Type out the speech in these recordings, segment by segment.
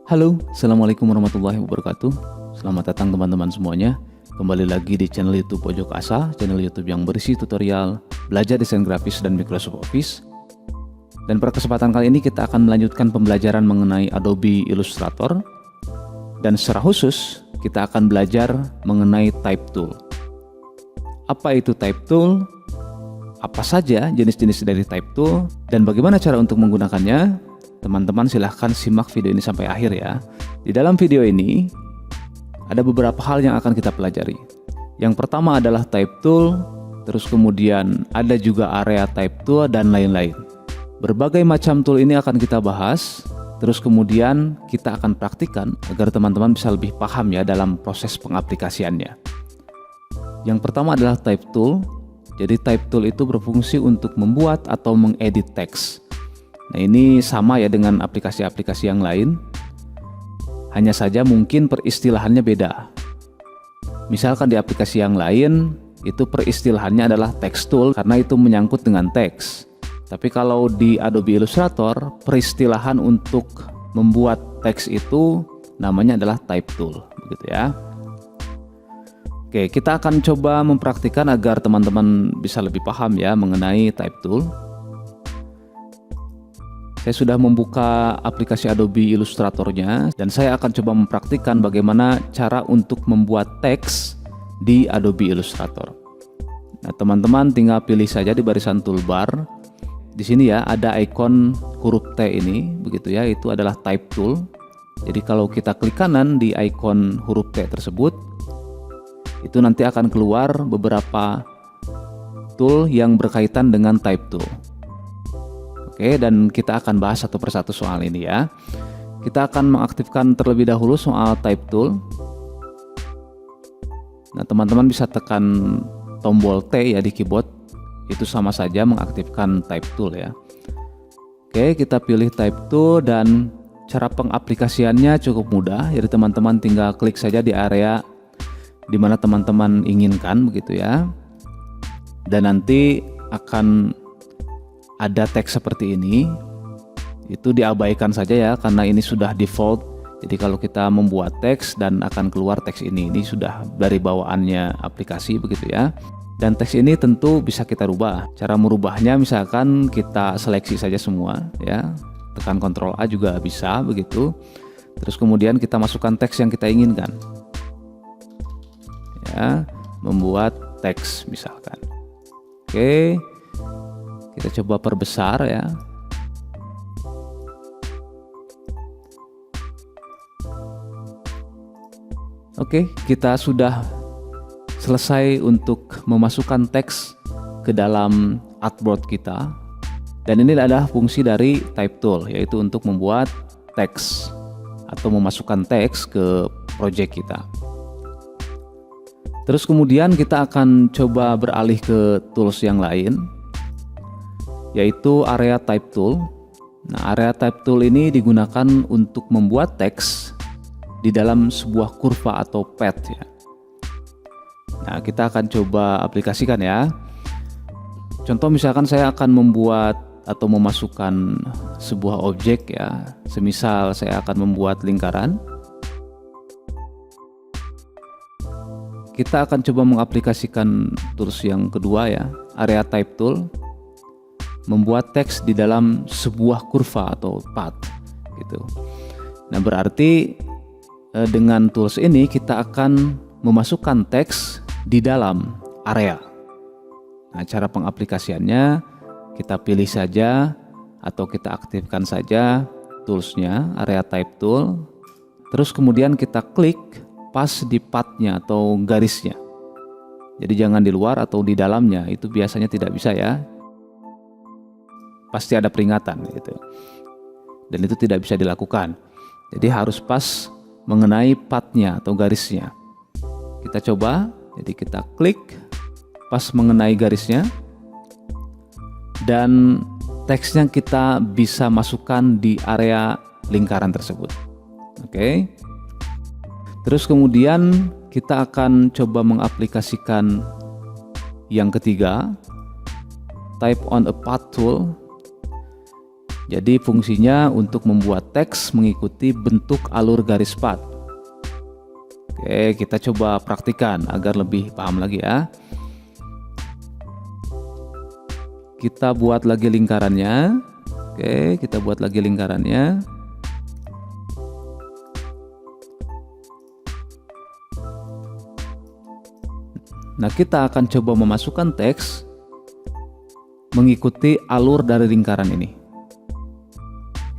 Halo, Assalamualaikum warahmatullahi wabarakatuh. Selamat datang teman-teman semuanya. Kembali lagi di channel YouTube Pojok Asa, channel YouTube yang berisi tutorial belajar desain grafis dan Microsoft Office. Dan pada kesempatan kali ini kita akan melanjutkan pembelajaran mengenai Adobe Illustrator. Dan secara khusus kita akan belajar mengenai Type Tool. Apa itu Type Tool? Apa saja jenis-jenis dari Type Tool? Dan bagaimana cara untuk menggunakannya? Teman-teman silahkan simak video ini sampai akhir ya. Di dalam video ini ada beberapa hal yang akan kita pelajari. Yang pertama adalah Type Tool, terus kemudian ada juga area Type Tool dan lain-lain. Berbagai macam tool ini akan kita bahas, terus kemudian kita akan praktikkan agar teman-teman bisa lebih paham ya dalam proses pengaplikasiannya. Yang pertama adalah Type Tool. Jadi Type Tool itu berfungsi untuk membuat atau mengedit teks. Nah, ini sama ya dengan aplikasi-aplikasi yang lain. Hanya saja mungkin peristilahannya beda. Misalkan di aplikasi yang lain, itu peristilahannya adalah text tool karena itu menyangkut dengan teks. Tapi kalau di Adobe Illustrator, peristilahan untuk membuat teks itu namanya adalah type tool, begitu ya. Oke, kita akan coba mempraktikkan agar teman-teman bisa lebih paham ya mengenai type tool. Saya sudah membuka aplikasi Adobe Illustratornya dan saya akan coba mempraktikkan bagaimana cara untuk membuat teks di Adobe Illustrator. Nah, teman-teman tinggal pilih saja di barisan toolbar. Di sini ya ada ikon huruf T ini, begitu ya, itu adalah Type Tool. Jadi kalau kita klik kanan di ikon huruf T tersebut, itu nanti akan keluar beberapa tool yang berkaitan dengan Type Tool. Oke, dan kita akan bahas satu persatu soal ini ya. Kita akan mengaktifkan terlebih dahulu soal Type Tool. Nah, teman-teman bisa tekan tombol T ya di keyboard. Itu sama saja mengaktifkan Type Tool ya. Oke, kita pilih Type Tool dan cara pengaplikasiannya cukup mudah. Jadi teman-teman tinggal klik saja di area di mana teman-teman inginkan begitu ya. Dan nanti akan ada teks seperti ini, itu diabaikan saja ya karena ini sudah default. Jadi kalau kita membuat teks dan akan keluar teks ini sudah dari bawaannya aplikasi begitu ya. Dan teks ini tentu bisa kita rubah. Cara merubahnya misalkan kita seleksi saja semua ya, tekan Ctrl A juga bisa begitu. Terus kemudian kita masukkan teks yang kita inginkan ya, membuat teks misalkan. Oke, kita coba perbesar ya. Oke, kita sudah selesai untuk memasukkan teks ke dalam artboard kita. Dan ini adalah fungsi dari Type Tool, yaitu untuk membuat teks atau memasukkan teks ke project kita. Terus kemudian kita akan coba beralih ke tools yang lain, yaitu area Type Tool. Nah, area Type Tool ini digunakan untuk membuat teks di dalam sebuah kurva atau path ya. Nah, kita akan coba aplikasikan ya. Contoh misalkan saya akan membuat atau memasukkan sebuah objek ya. Semisal saya akan membuat lingkaran. Kita akan coba mengaplikasikan tools yang kedua ya, area Type Tool. Membuat teks di dalam sebuah kurva atau path gitu. Nah, berarti dengan tools ini kita akan memasukkan teks di dalam area. Nah, cara pengaplikasiannya kita pilih saja atau kita aktifkan saja toolsnya, area Type Tool. Terus kemudian kita klik pas di pathnya atau garisnya. Jadi jangan di luar atau di dalamnya, itu biasanya tidak bisa ya. Pasti ada peringatan gitu. Dan itu tidak bisa dilakukan. Jadi harus pas mengenai pathnya atau garisnya. Kita coba, jadi kita klik pas mengenai garisnya. Dan teksnya kita bisa masukkan di area lingkaran tersebut. Oke. Terus kemudian kita akan coba mengaplikasikan yang ketiga, Type on a Path Tool. Jadi fungsinya untuk membuat teks mengikuti bentuk alur garis path. Oke, kita coba praktikan agar lebih paham lagi ya. Kita buat lagi lingkarannya. Oke, kita buat lagi lingkarannya. Nah, kita akan coba memasukkan teks mengikuti alur dari lingkaran ini.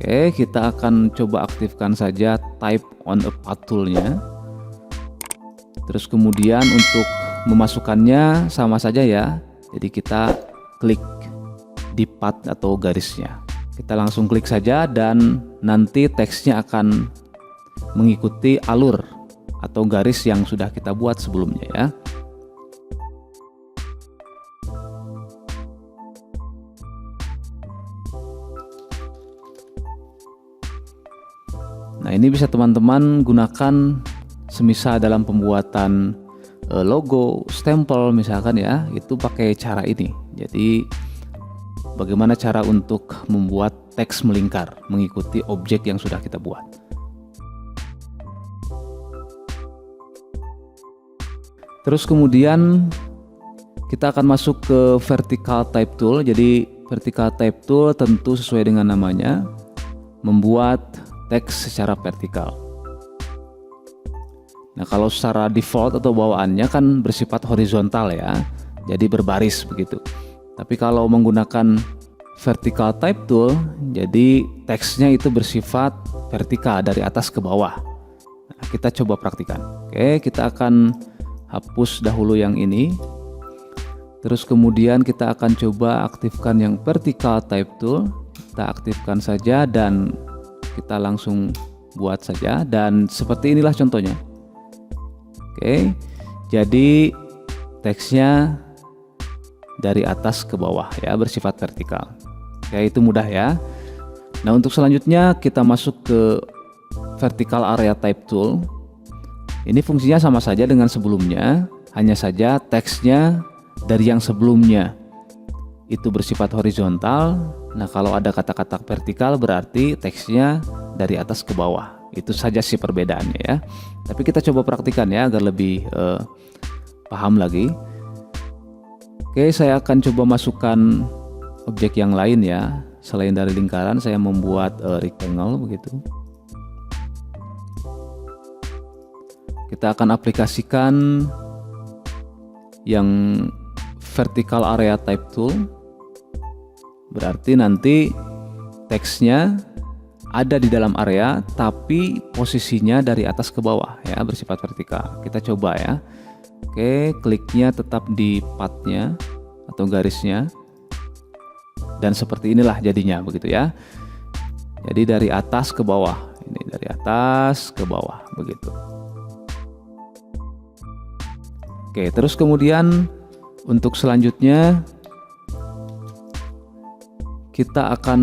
Oke, kita akan coba aktifkan saja type on a path tool-nya. Terus kemudian untuk memasukkannya sama saja ya. Jadi kita klik di path atau garisnya. Kita langsung klik saja dan nanti teksnya akan mengikuti alur atau garis yang sudah kita buat sebelumnya ya. Nah, ini bisa teman-teman gunakan semisal dalam pembuatan logo, stempel misalkan ya, itu pakai cara ini. Jadi bagaimana cara untuk membuat teks melingkar mengikuti objek yang sudah kita buat. Terus kemudian kita akan masuk ke vertical type tool. Jadi vertical type tool tentu sesuai dengan namanya, membuat teks secara vertikal. Nah, kalau secara default atau bawaannya kan bersifat horizontal ya, jadi berbaris begitu. Tapi kalau menggunakan vertical type tool, jadi teksnya itu bersifat vertikal dari atas ke bawah. Nah, kita coba praktikan. Oke, kita akan hapus dahulu yang ini. Terus kemudian kita akan coba aktifkan yang vertical type tool. Kita aktifkan saja dan kita langsung buat saja, dan seperti inilah contohnya. Oke, jadi teksnya dari atas ke bawah ya, bersifat vertikal. Oke, itu mudah ya. Nah, untuk selanjutnya kita masuk ke vertical area type tool. Ini fungsinya sama saja dengan sebelumnya, hanya saja teksnya dari yang sebelumnya itu bersifat horizontal. Nah, kalau ada kata-kata vertikal berarti teksnya dari atas ke bawah. Itu saja sih perbedaannya ya. Tapi kita coba praktikan ya agar lebih paham lagi. Oke, saya akan coba masukkan objek yang lain ya. Selain dari lingkaran, saya membuat rectangle begitu. Kita akan aplikasikan yang vertical area type tool. Berarti nanti teksnya ada di dalam area tapi posisinya dari atas ke bawah ya, bersifat vertikal. Kita coba ya. Oke, kliknya tetap di path-nya atau garisnya. Dan seperti inilah jadinya begitu ya. Jadi dari atas ke bawah. Ini dari atas ke bawah begitu. Oke, terus kemudian untuk selanjutnya kita akan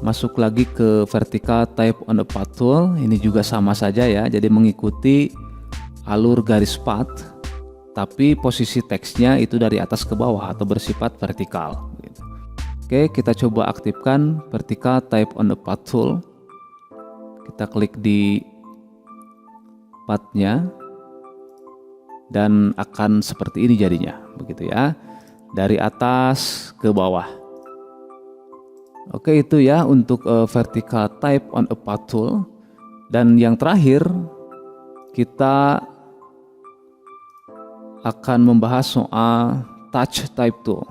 masuk lagi ke vertical type on the path tool. Ini juga sama saja ya, jadi mengikuti alur garis path tapi posisi teksnya itu dari atas ke bawah atau bersifat vertikal gitu. Oke, kita coba aktifkan vertical type on the path tool. Kita klik di path-nya dan akan seperti ini jadinya begitu ya, dari atas ke bawah. Oke, itu ya untuk vertical type on a path tool. Dan yang terakhir kita akan membahas soal touch type tool.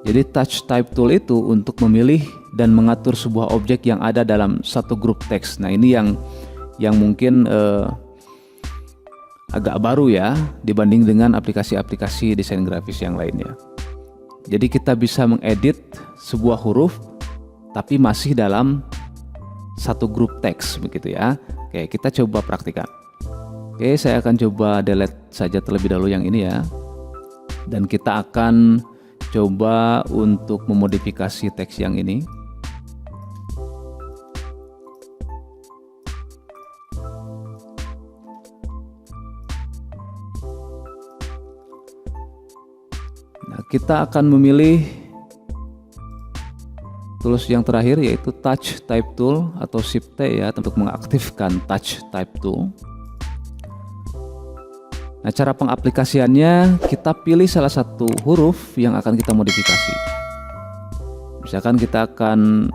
Jadi touch type tool itu untuk memilih dan mengatur sebuah objek yang ada dalam satu grup teks. Nah, ini yang mungkin agak baru ya dibanding dengan aplikasi-aplikasi desain grafis yang lainnya. Jadi kita bisa mengedit sebuah huruf tapi masih dalam satu grup teks begitu ya. Oke, kita coba praktikan. Oke, saya akan coba delete saja terlebih dahulu yang ini ya. Dan kita akan coba untuk memodifikasi teks yang ini. Nah, kita akan memilih tools yang terakhir yaitu Touch Type Tool atau Shift T ya untuk mengaktifkan Touch Type Tool. Nah, cara pengaplikasiannya kita pilih salah satu huruf yang akan kita modifikasi. Misalkan kita akan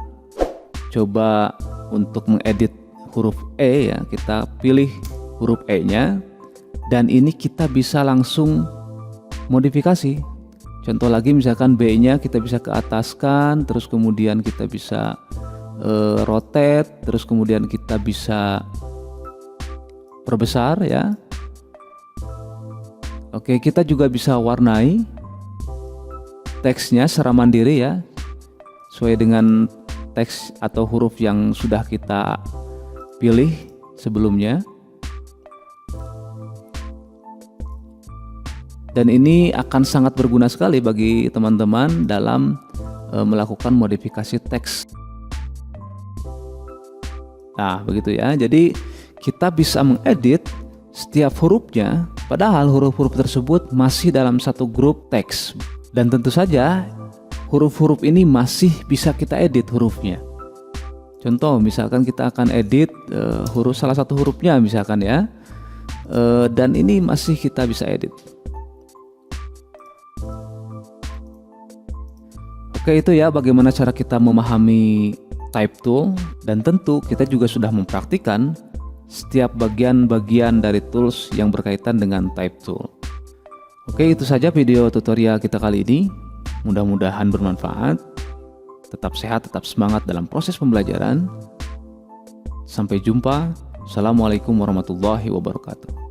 coba untuk mengedit huruf E ya, kita pilih huruf E-nya dan ini kita bisa langsung modifikasi. Contoh lagi misalkan B-nya kita bisa ke ataskan, terus kemudian kita bisa rotate, terus kemudian kita bisa perbesar ya. Oke, kita juga bisa warnai teksnya secara mandiri ya, sesuai dengan teks atau huruf yang sudah kita pilih sebelumnya. Dan ini akan sangat berguna sekali bagi teman-teman dalam melakukan modifikasi teks. Nah, begitu ya. Jadi kita bisa mengedit setiap hurufnya, padahal huruf-huruf tersebut masih dalam satu grup teks. Dan tentu saja huruf-huruf ini masih bisa kita edit hurufnya. Contoh, misalkan kita akan edit salah satu hurufnya misalkan ya, dan ini masih kita bisa edit. Oke, itu ya bagaimana cara kita memahami type tool, dan tentu kita juga sudah mempraktikkan setiap bagian-bagian dari tools yang berkaitan dengan type tool. Oke, itu saja video tutorial kita kali ini. Mudah-mudahan bermanfaat. Tetap sehat, tetap semangat dalam proses pembelajaran. Sampai jumpa. Assalamualaikum warahmatullahi wabarakatuh.